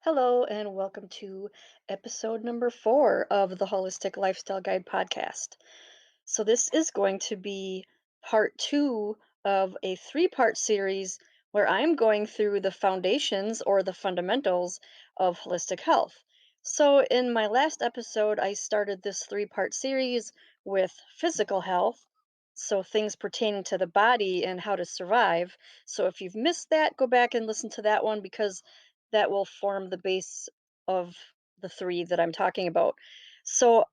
Hello, and welcome to episode number 4 of the Holistic Lifestyle Guide podcast. So, this is going to be part 2 of a three-part series where I'm going through the foundations or the fundamentals of holistic health. So, in my last episode, I started this three-part series with physical health. So, things pertaining to the body and how to survive. So, if you've missed that, go back and listen to that one because that will form the base of the three that I'm talking about. So,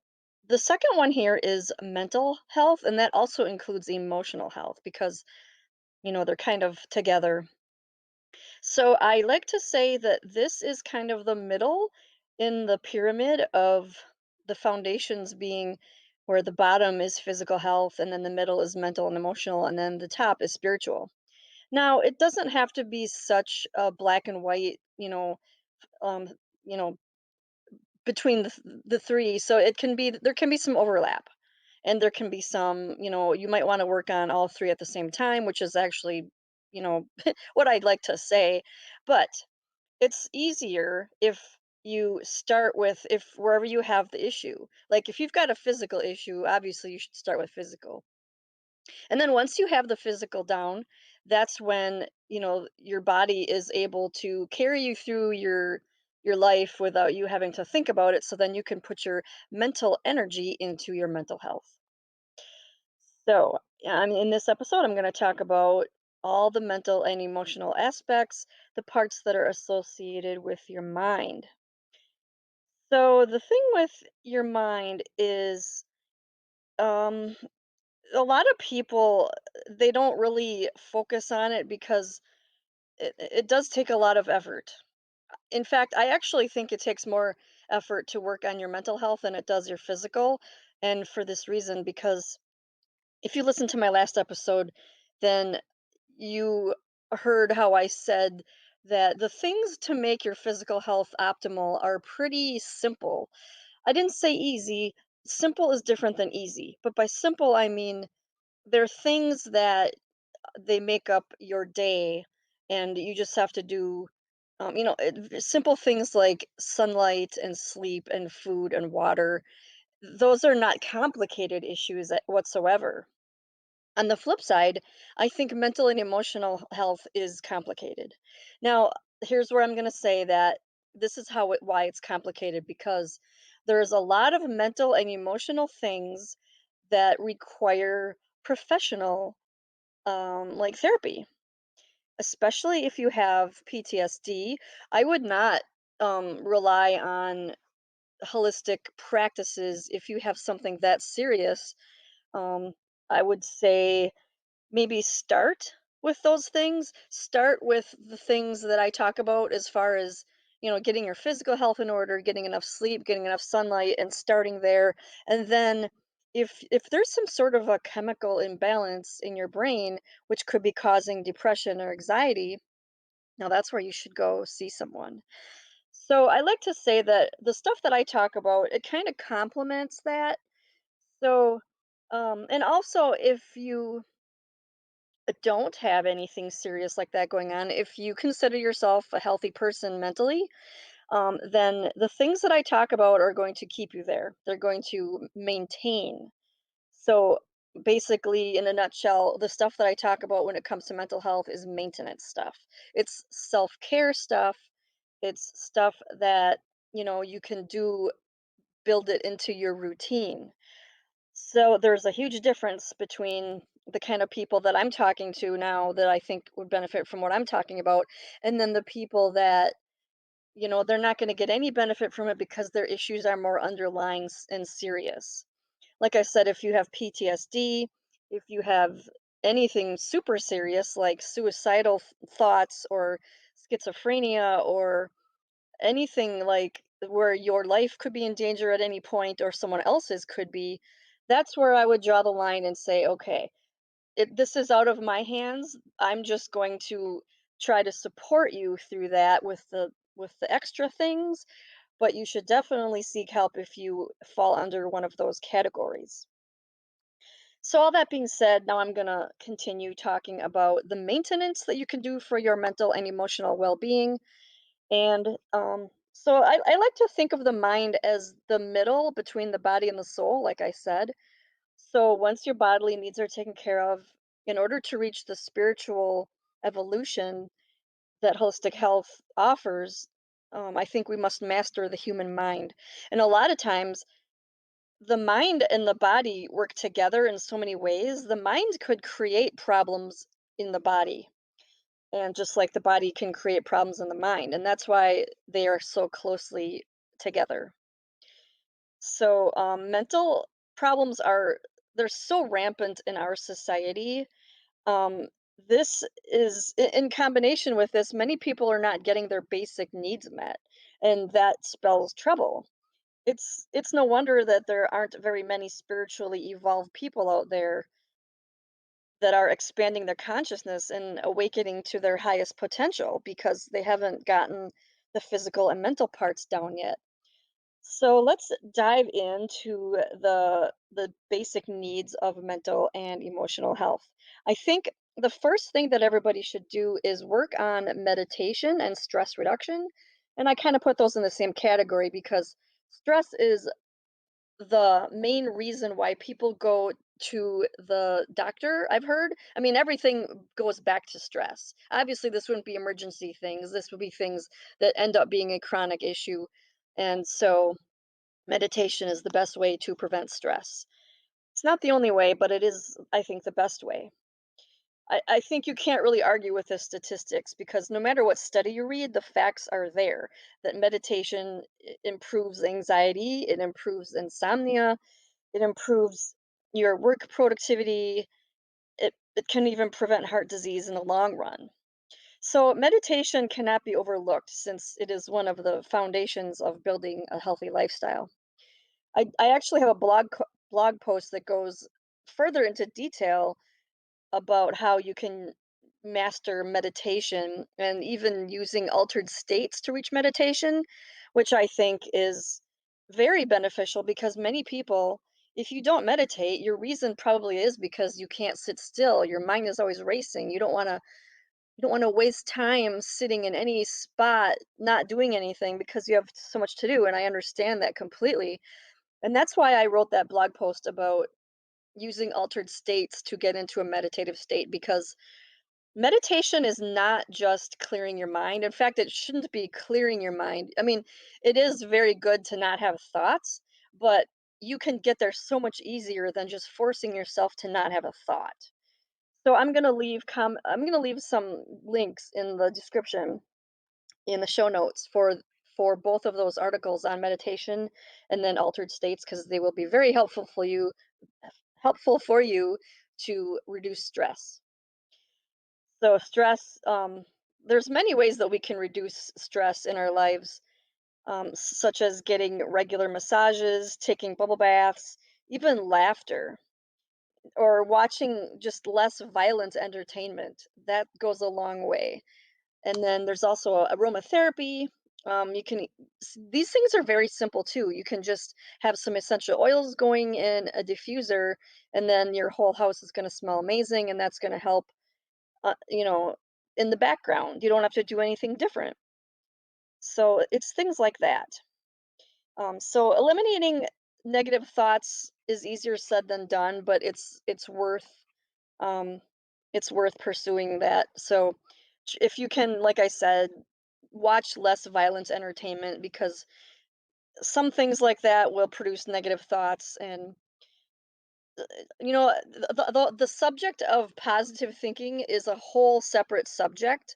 the second one here is mental health, and that also includes emotional health because, they're kind of together. So, I like to say that this is kind of the middle in the pyramid of the foundations being where the bottom is physical health, and then the middle is mental and emotional, and then the top is spiritual. Now, it doesn't have to be such a black and white, um, you know, between the three. So it can be there can be some overlap, and there can be some, you might want to work on all three at the same time, which is actually, you know, what I'd like to say. But it's easier if you start with if wherever you have the issue. Like if you've got a physical issue, obviously you should start with physical. And then once you have the physical down, that's when, your body is able to carry you through your life without you having to think about it. So then you can put your mental energy into your mental health. So, yeah, I mean, in this episode, I'm going to talk about all the mental and emotional aspects, the parts that are associated with your mind. So, the thing with your mind is um, a lot of people they don't really focus on it because it does take a lot of effort. In fact, I actually think it takes more effort to work on your mental health than it does your physical. And for this reason, because if you listen to my last episode, then you heard how I said that the things to make your physical health optimal are pretty simple. I didn't say easy. Simple is different than easy. But by simple, I mean they're things that they make up your day, and you just have to do simple things like sunlight and sleep and food and water. Those are not complicated issues whatsoever. On the flip side, I think mental and emotional health is complicated. Now, here's where I'm going to say that this is why it's complicated, because there's a lot of mental and emotional things that require professional like therapy, especially if you have PTSD. I would not rely on holistic practices if you have something that serious. Um, I would say maybe start with those things. Start with the things that I talk about as far as, getting your physical health in order, getting enough sleep, getting enough sunlight, and starting there. And then if there's some sort of a chemical imbalance in your brain which could be causing depression or anxiety, now that's where you should go see someone. So I like to say that the stuff that I talk about, it kind of complements that. So and also if you don't have anything serious like that going on, if you consider yourself a healthy person mentally, then the things that I talk about are going to keep you there. They're going to maintain. So basically, in a nutshell, the stuff that I talk about when it comes to mental health is maintenance stuff. It's self care stuff. It's stuff that, you can do, build it into your routine. So there's a huge difference between the kind of people that I'm talking to now that I think would benefit from what I'm talking about, and then the people that, they're not going to get any benefit from it because their issues are more underlying and serious. Like I said, if you have PTSD, if you have anything super serious like suicidal thoughts or schizophrenia or anything like where your life could be in danger at any point or someone else's could be, that's where I would draw the line and say, okay, this is out of my hands. I'm just going to try to support you through that with the extra things, but you should definitely seek help if you fall under one of those categories. So all that being said, now I'm going to continue talking about the maintenance that you can do for your mental and emotional well-being. And So I like to think of the mind as the middle between the body and the soul, like I said. So once your bodily needs are taken care of, in order to reach the spiritual evolution that holistic health offers, I think we must master the human mind. And a lot of times, the mind and the body work together in so many ways. The mind could create problems in the body, and just like the body can create problems in the mind. And that's why they are so closely together. So, mental problems are they're so rampant in our society. Um, this is in combination with this, many people are not getting their basic needs met, and that spells trouble. It's no wonder that there aren't very many spiritually evolved people out there that are expanding their consciousness and awakening to their highest potential because they haven't gotten the physical and mental parts down yet. So let's dive into the basic needs of mental and emotional health. I think the first thing that everybody should do is work on meditation and stress reduction. And I kind of put those in the same category because stress is the main reason why people go to the doctor, I've heard. I mean, everything goes back to stress. Obviously, this wouldn't be emergency things. This would be things that end up being a chronic issue. And so meditation is the best way to prevent stress. It's not the only way, but it is, I think, the best way. I think you can't really argue with the statistics because no matter what study you read, the facts are there that meditation improves anxiety, it improves insomnia, it improves your work productivity, it can even prevent heart disease in the long run. So, meditation cannot be overlooked since it is one of the foundations of building a healthy lifestyle. I actually have a blog post that goes further into detail about how you can master meditation and even using altered states to reach meditation, which I think is very beneficial because many people, if you don't meditate, your reason probably is because you can't sit still. Your mind is always racing. You don't want to waste time sitting in any spot not doing anything because you have so much to do, and I understand that completely. And that's why I wrote that blog post about using altered states to get into a meditative state because meditation is not just clearing your mind. In fact, it shouldn't be clearing your mind. I mean, it is very good to not have thoughts, but you can get there so much easier than just forcing yourself to not have a thought. So I'm going to leave some links in the description in the show notes for both of those articles on meditation and then altered states because they will be very helpful for you to reduce stress. So stress, there's many ways that we can reduce stress in our lives, such as getting regular massages, taking bubble baths, even laughter, or watching just less violent entertainment. That goes a long way. And then there's also aromatherapy. You can these things are very simple too. You can just have some essential oils going in a diffuser, and then your whole house is going to smell amazing, and that's going to help. Uh, you know, in the background, you don't have to do anything different. So it's things like that. So eliminating negative thoughts is easier said than done, but um, it's worth pursuing that. So if you can, like I said, watch less violent entertainment because some things like that will produce negative thoughts. And the subject of positive thinking is a whole separate subject,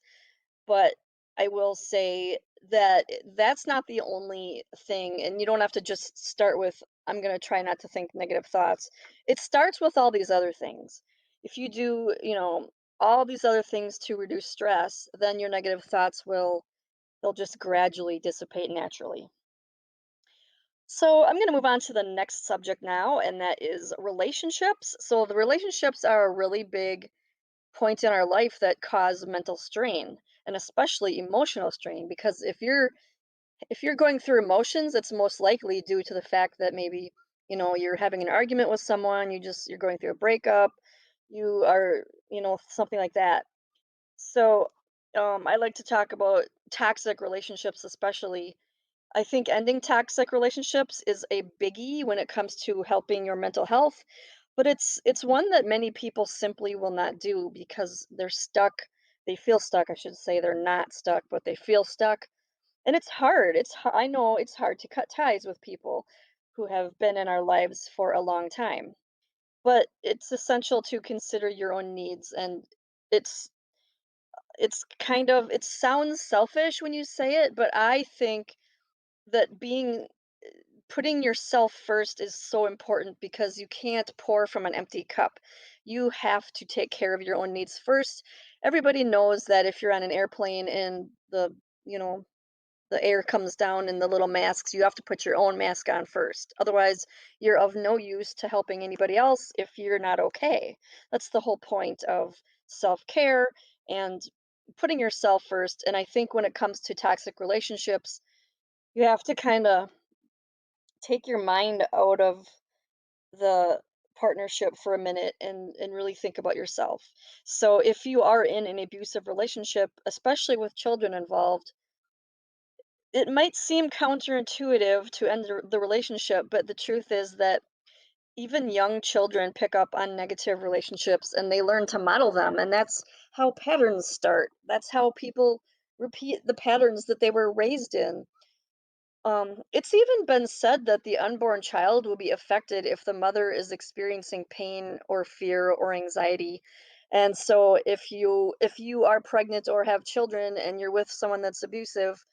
but I will say that that's not the only thing, and you don't have to just start with, I'm going to try not to think negative thoughts. It starts with all these other things. If you do, all these other things to reduce stress, then your negative thoughts they'll just gradually dissipate naturally. So I'm going to move on to the next subject now, and that is relationships. So the relationships are a really big point in our life that cause mental strain and especially emotional strain because if you're going through emotions, it's most likely due to the fact that maybe you're having an argument with someone, you're going through a breakup, you are something like that. So I like to talk about toxic relationships especially, I think ending toxic relationships is a biggie when it comes to helping your mental health, but it's one that many people simply will not do because they're stuck. They feel stuck, I should say. They're not stuck, but they feel stuck. And it's hard. I know it's hard to cut ties with people who have been in our lives for a long time. But it's essential to consider your own needs, and it's it sounds selfish when you say it, but I think that putting yourself first is so important because you can't pour from an empty cup. You have to take care of your own needs first. Everybody knows that if you're on an airplane and you know, the air comes down in the little masks, you have to put your own mask on first. Otherwise, you're of no use to helping anybody else if you're not okay. That's the whole point of self-care and putting yourself first. And I think when it comes to toxic relationships, you have to kind of take your mind out of the partnership for a minute and really think about yourself. So if you are in an abusive relationship, especially with children involved, it might seem counterintuitive to end the relationship, but the truth is that even young children pick up on negative relationships and they learn to model them, and that's how patterns start. That's how people repeat the patterns that they were raised in. It's even been said that the unborn child will be affected if the mother is experiencing pain or fear or anxiety. And so if you are pregnant or have children and you're with someone that's abusive,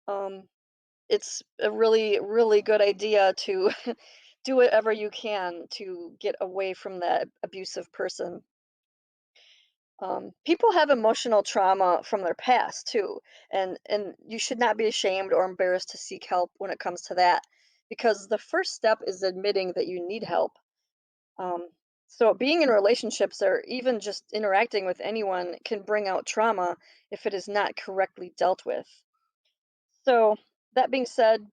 um, it's a really, really good idea to do whatever you can to get away from that abusive person. People have emotional trauma from their past too, and you should not be ashamed or embarrassed to seek help when it comes to that, because the first step is admitting that you need help. Um, so being in relationships or even just interacting with anyone can bring out trauma if it is not correctly dealt with. So that being said,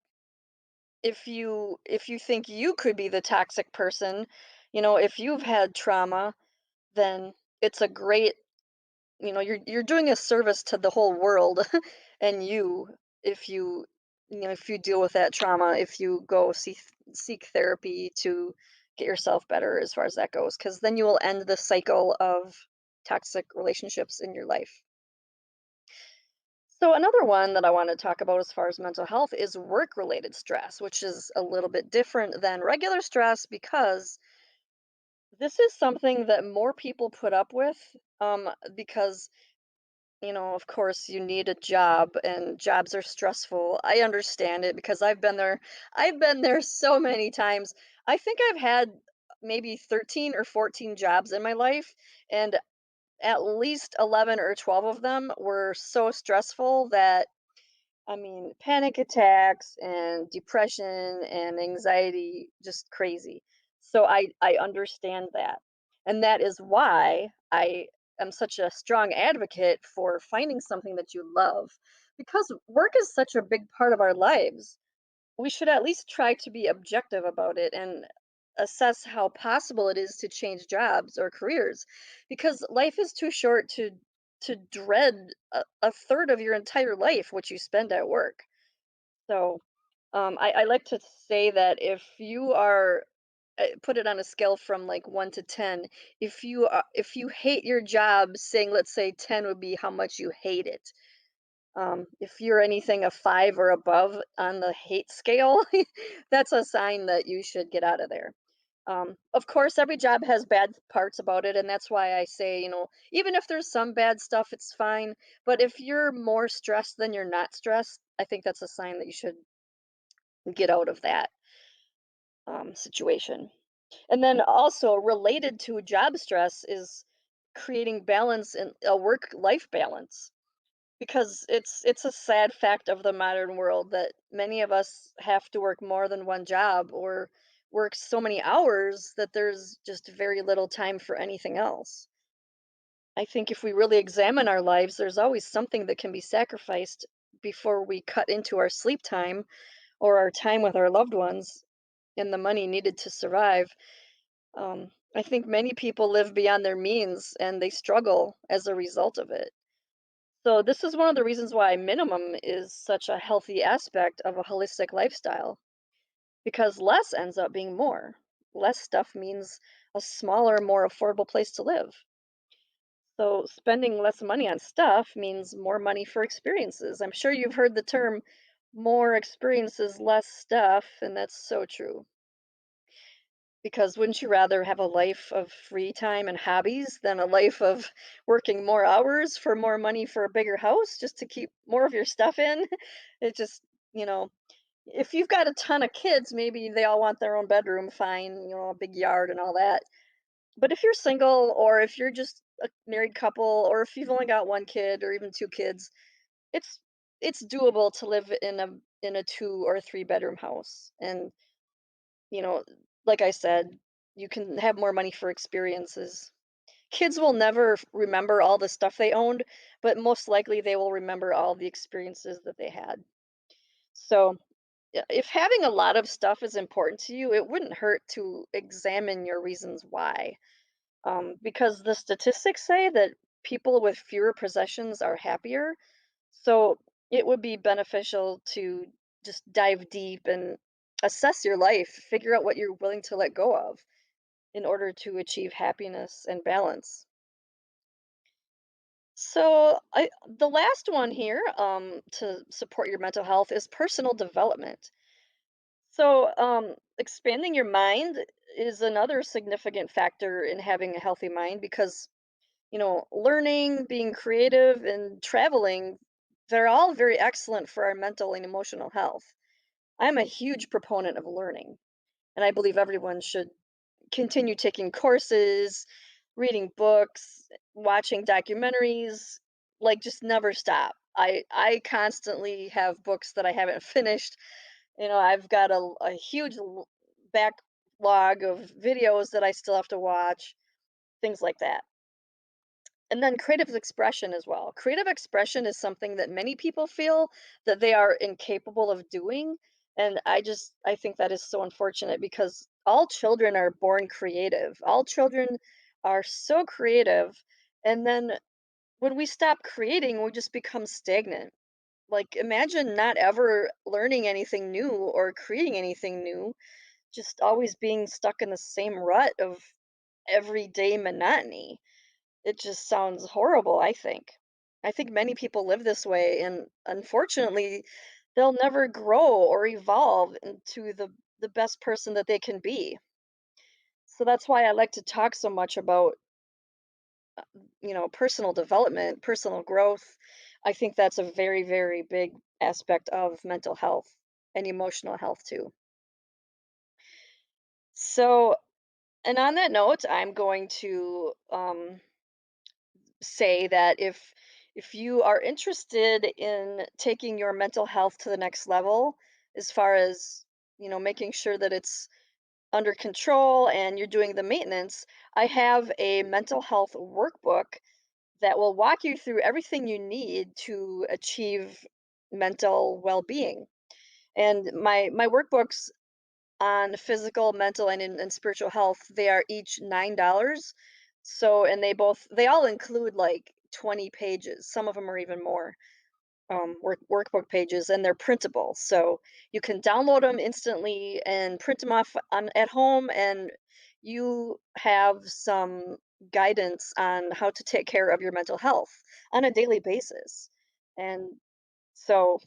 if you think you could be the toxic person, if you've had trauma, then it's a great, you're doing a service to the whole world and you if you deal with that trauma, if you go seek therapy to get yourself better as far as that goes, because then you will end the cycle of toxic relationships in your life. So another one that I want to talk about as far as mental health is work related stress, which is a little bit different than regular stress because this is something that more people put up with, because of course, you need a job and jobs are stressful. I understand it because I've been there. I've been there so many times. I think I've had maybe 13 or 14 jobs in my life, and at least 11 or 12 of them were so stressful that, I mean, panic attacks and depression and anxiety, just crazy. So I understand that. And that is why I am such a strong advocate for finding something that you love, because work is such a big part of our lives. We should at least try to be objective about it and assess how possible it is to change jobs or careers, because life is too short to dread a third of your entire life what you spend at work. So, I like to say that if you are, put it on a scale from like 1 to 10, if you hate your job, saying let's say 10 would be how much you hate it. If you're anything a 5 or above on the hate scale, that's a sign that you should get out of there. Of course, every job has bad parts about it, and that's why I say, even if there's some bad stuff, it's fine. But if you're more stressed than you're not stressed, I think that's a sign that you should get out of that situation. And then also related to job stress is creating balance in a work life balance, because it's a sad fact of the modern world that many of us have to work more than one job or work so many hours that there's just very little time for anything else. I think if we really examine our lives, there's always something that can be sacrificed before we cut into our sleep time or our time with our loved ones and the money needed to survive. I think many people live beyond their means and they struggle as a result of it. So this is one of the reasons why minimum is such a healthy aspect of a holistic lifestyle, because less ends up being more. Less stuff means a smaller, more affordable place to live. So spending less money on stuff means more money for experiences. I'm sure you've heard the term more experiences, less stuff, and that's so true. Because wouldn't you rather have a life of free time and hobbies than a life of working more hours for more money for a bigger house just to keep more of your stuff in? It just, you know, if you've got a ton of kids, maybe they all want their own bedroom, fine, a big yard and all that. But if you're single or if you're just a married couple or if you've only got one kid or even two kids, it's it's doable to live in a two or three bedroom house. And, you know, like I said, you can have more money for experiences. Kids will never remember all the stuff they owned, but most likely they will remember all the experiences that they had. So, if having a lot of stuff is important to you, it wouldn't hurt to examine your reasons why. Because the statistics say that people with fewer possessions are happier. So it would be beneficial to just dive deep and assess your life, figure out what you're willing to let go of in order to achieve happiness and balance. So the last one here, to support your mental health is personal development. So expanding your mind is another significant factor in having a healthy mind because learning, being creative, and traveling, they're all very excellent for our mental and emotional health. I'm a huge proponent of learning, and I believe everyone should continue taking courses, reading books, watching documentaries, like just never stop. I constantly have books that I haven't finished. I've got a huge backlog of videos that I still have to watch, things like that. And then creative expression as well. Creative expression is something that many people feel that they are incapable of doing. And I think that is so unfortunate because all children are born creative. All children are so creative. And then when we stop creating, we just become stagnant. Like, imagine not ever learning anything new or creating anything new, just always being stuck in the same rut of everyday monotony. It just sounds horrible, I think. I think many people live this way, and unfortunately, they'll never grow or evolve into the best person that they can be. So that's why I like to talk so much about, personal development, personal growth. I think that's a very, very big aspect of mental health and emotional health too. So, and on that note, I'm going to say that if you are interested in taking your mental health to the next level as far as making sure that it's under control and you're doing the maintenance, I have a mental health workbook that will walk you through everything you need to achieve mental well-being. And my workbooks on physical, mental, and spiritual health, they are each $9. So, and they all include like 20 pages. Some of them are even more workbook pages, and they're printable. So you can download them instantly and print them off at home, and you have some guidance on how to take care of your mental health on a daily basis. And so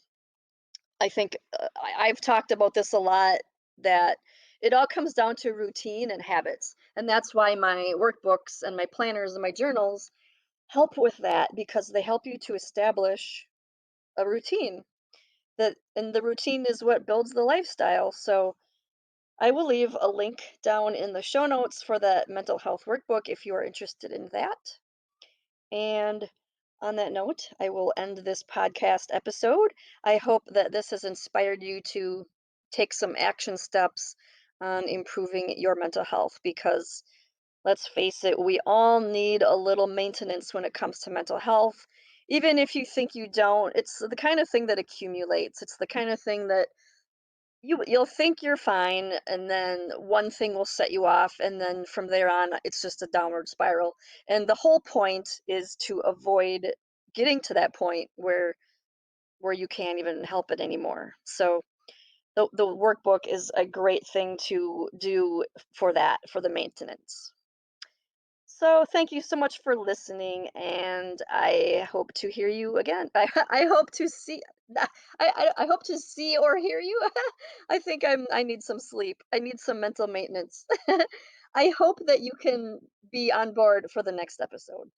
I think I've talked about this a lot, that it all comes down to routine and habits. And that's why my workbooks and my planners and my journals help with that, because they help you to establish a routine, and the routine is what builds the lifestyle. So I will leave a link down in the show notes for that mental health workbook if you are interested in that. And on that note, I will end this podcast episode. I hope that this has inspired you to take some action steps on improving your mental health, because let's face it, we all need a little maintenance when it comes to mental health. Even if you think you don't, it's the kind of thing that accumulates. It's the kind of thing that you'll think you're fine, and then one thing will set you off, and then from there on it's just a downward spiral. And the whole point is to avoid getting to that point where you can't even help it anymore. So the workbook is a great thing to do for that, for the maintenance. So thank you so much for listening, and I hope to hear you again. I hope to see. I hope to see or hear you. I need some sleep. I need some mental maintenance. I hope that you can be on board for the next episode.